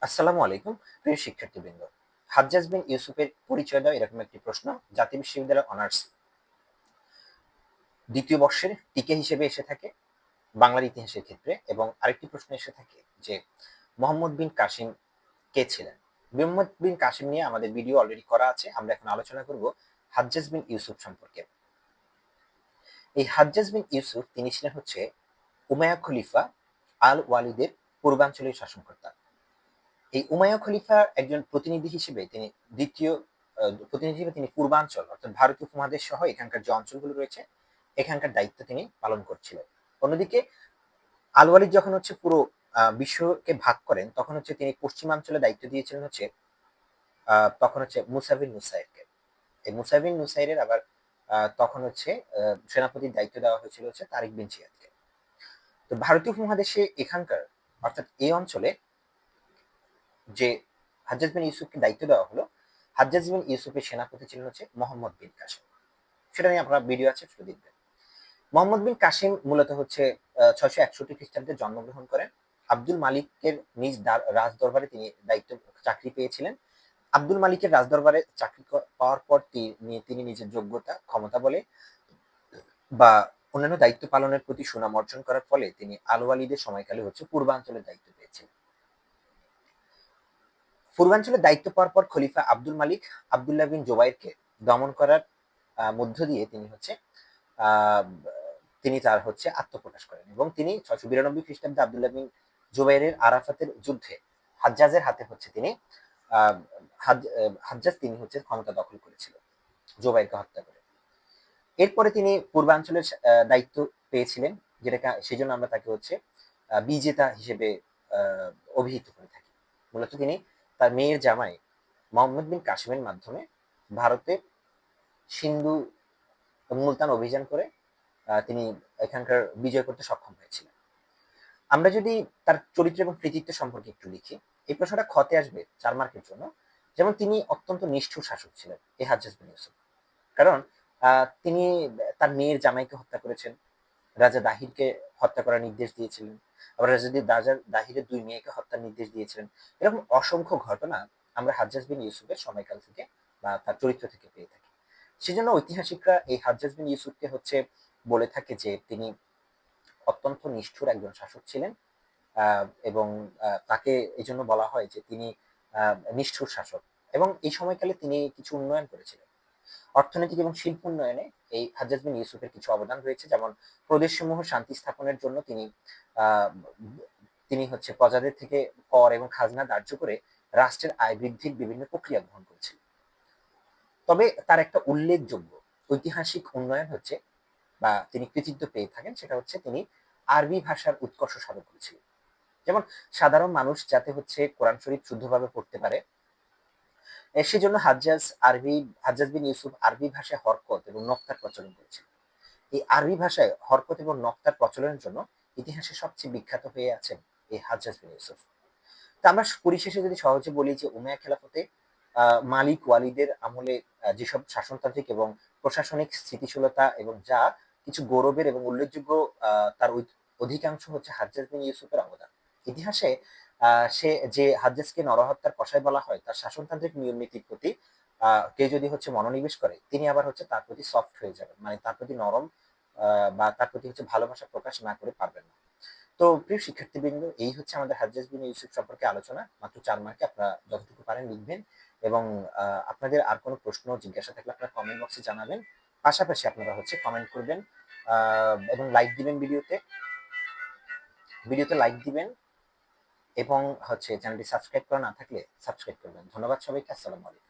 আসসালামু আলাইকুম প্রিয় শিক্ষার্থীবৃন্দ। হাজ্জাজ বিন ইউসুফের পরিচয় দাও, এরকম একটি প্রশ্ন জাতীয় বিশ্ববিদ্যালয় অনার্স দ্বিতীয় বর্ষের টিকে হিসেবে এসে থাকে বাংলার ইতিহাসের ক্ষেত্রে। এবং আরেকটি প্রশ্ন এসে থাকে যে মোহাম্মদ বিন কাসিম কে ছিলেন। মোহাম্মদ বিন কাসিম নিয়ে আমাদের ভিডিও অলরেডি করা আছে, আমরা এখন আলোচনা করব হাজ্জাজ বিন ইউসুফ সম্পর্কে। এই হাজ্জাজ বিন ইউসুফ তিনি ছিলেন হচ্ছে উমাইয়া খলিফা আল ওয়ালিদের পূর্বাঞ্চলীয় শাসনকর্তা। এই উমাইয়া খলিফার একজন প্রতিনিধি হিসেবে তিনি দ্বিতীয় প্রতিনিধি হিসেবে তিনি পূর্বাঞ্চল অর্থাৎ ভারতীয় উপমহাদেশ সহ এখানকার যে অঞ্চলগুলো রয়েছে এখানকার দায়িত্ব তিনি পালন করছিলেন। অন্যদিকে আল ওয়ালিদ যখন হচ্ছে পুরো বিশ্বকে ভাগ করেন তখন হচ্ছে তিনি পশ্চিমাঞ্চলে দায়িত্ব দিয়েছিলেন হচ্ছে তখন হচ্ছে মুসাবিন নুসাইরকে। এই মুসাবিন নুসাইরের আবার তখন হচ্ছে সেনাপতির দায়িত্ব দেওয়া হয়েছিল হচ্ছে তারিক বিন জিয়াদকে। তো ভারতীয় উপমহাদেশে এখানকার অর্থাৎ এই অঞ্চলে যে হাজ্জাজ বিন ইউসুফকে দায়িত্ব দেওয়া হলো, হাজ্জাজ বিন ইউসুফের সেনাপতি ছিলেন হচ্ছে মোহাম্মদ বিন কাসিম। সেটা নিয়ে আপনার ভিডিও আছে, সেটা দেখবেন। মোহাম্মদ বিন কাসিম মূলত হচ্ছে 661 খ্রিস্টাব্দে জন্মগ্রহণ করেন। আব্দুল মালিকের নিজ রাজ দরবারে তিনি দায়িত্ব চাকরি পেয়েছিলেন। আব্দুল মালিকের রাজদরবারে চাকরি পাওয়ার পর তিনি নিজের যোগ্যতা ক্ষমতা বলে বা অন্যান্য দায়িত্ব পালনের প্রতি সুনাম অর্জন করার ফলে তিনি আল ওয়ালিদের সময়কালে হচ্ছে পূর্বাঞ্চলের দায়িত্ব পেয়েছিলেন। পূর্বাঞ্চলের দায়িত্ব পাওয়ার পর খলিফা আব্দুল মালিক আব্দুল্লাহ বিন জোবাইরকে দমন করার মধ্য দিয়ে আহ, তিনি তার হচ্ছে আত্মপ্রকাশ করেন এবং তিনি 692 খ্রিস্টাব্দে আব্দুল্লাহ বিন জোবাইরের আরাফাতের যুদ্ধে হাজ্জাজের হাতে হচ্ছে তিনি আহ, হাজ্জাজ তিনি হচ্ছে ক্ষমতা দখল করেছিলেন জোবাইরকে হত্যা করে। এরপরে তিনি পূর্বাঞ্চলের দায়িত্ব পেয়েছিলেন, যেটা সেজন্য আমরা তাকে হচ্ছে বিজেতা হিসেবে আহ, অভিহিত করে থাকি। মূলত তিনি তার মেয়ের জামাই মোহাম্মদ বিন কাসিমের মাধ্যমে ভারতে সিন্ধু মুলতান অভিযান করে তিনি এখানকার বিজয় করতে সক্ষম হয়েছিলেন। আমরা যদি তার চরিত্র এবং কৃতিত্ব সম্পর্কে একটু লিখি, এই প্রশ্নটা খতে আসবে 4 মার্কের জন্য। যেমন তিনি অত্যন্ত নিষ্ঠুর শাসক ছিলেন এই হাজ্জাজ বিন ইউসুফ, কারণ তিনি তার মেয়ের জামাইকে হত্যা করেছেন, রাজা দাহিরকে হত্যা করার নির্দেশ দিয়েছিলেন, আবার রাজা দাহিরের 2 মেয়েকে হত্যার নির্দেশ দিয়েছিলেন। এরকম অসংখ্য ঘটনা আমরা হাজ্জাজ বিন ইউসুফের সময়কাল থেকে বা তার চরিত্র থেকে পেয়ে থাকি। সেজন্য ঐতিহাসিকরা এই হাজ্জাজ বিন ইউসুফকে হচ্ছে বলে থাকে যে তিনি অত্যন্ত নিষ্ঠুর একজন শাসক ছিলেন। এবং তাকে এই জন্য বলা হয় যে তিনি নিষ্ঠুর শাসক। এবং এই সময়কালে তিনি কিছু উন্নয়ন করেছিলেন অর্থনৈতিক এবং শিল্প উন্নয়নে। এই হাজ্জাজ বিন ইউসুফের কিছু অবদান রয়েছে, যেমন প্রদেশসমূহ শান্তি স্থাপনের জন্য আহ, তিনি হচ্ছে প্রজাদের থেকে কর এবং খাজনা ধার্য করে রাষ্ট্রের আয় বৃদ্ধির বিভিন্ন প্রক্রিয়া গ্রহণ করেছিলেন। তবে তার একটা উল্লেখযোগ্য ঐতিহাসিক উন্নয়ন হচ্ছে বা তিনি কৃতিত্ব পেয়ে থাকেন, সেটা হচ্ছে তিনি আরবি ভাষার উৎকর্ষ সাধন করেছিলেন। যেমন সাধারণ মানুষ যাতে হচ্ছে কোরআন শরীফ শুদ্ধভাবে পড়তে পারে, সেজন্য হাজ্জাজ বিন ইউসুফ আরবি ভাষায় হরকত এবং নক্তার প্রচলন করেছেন। এই আরবি ভাষায় হরকত এবং নক্তার প্রচলনের জন্য ইতিহাসে সবচেয়ে বিখ্যাত হয়ে আছেন এই হাজ্জাজ বিন ইউসুফ। তা আমরা পরিশেষে যদি সহজে বলি যে উমাইয়া খেলাফতে মালিক ওয়ালিদের আমলে যেসব শাসনতান্ত্রিক এবং প্রশাসনিক স্থিতিশীলতা এবং যা কিছু গৌরবের এবং উল্লেখযোগ্য তার অধিকাংশ হচ্ছে হাজ্জাজ বিন ইউসুফের অবদান। ইতিহাসে সে যে হাজ্জাজকে নরহত্যার কসাই বলা হয়, তার শাসনতান্ত্রিক নিয়ম নীতির প্রতি কেউ যদি হচ্ছে মনোনিবেশ করে, তিনি আবার হচ্ছে তার প্রতি সফট হয়ে যাবেন, মানে তার প্রতি নরম বা তার প্রতি হচ্ছে ভালোবাসা প্রকাশ না করে পারবেন না। তো প্রিয় শিক্ষার্থীবৃন্দ, এই হচ্ছে আমাদের হাজ্জাজ বিন ইউসুফ সম্পর্কে আলোচনা। মাত্র 4 মার্কে, আপনারা যতটুকু পারেন লিখবেন এবং আপনাদের আর কোনো প্রশ্ন জিজ্ঞাসা থাকলে আপনারা কমেন্ট বক্সে জানাবেন। পাশাপাশি আপনারা হচ্ছে কমেন্ট করবেন এবং লাইক দিবেন ভিডিওতে লাইক দিবেন এবং হচ্ছে চ্যানেলটি সাবস্ক্রাইব করা না থাকলে সাবস্ক্রাইব করবেন। ধন্যবাদ সবাইকে। আসসালামু আলাইকুম।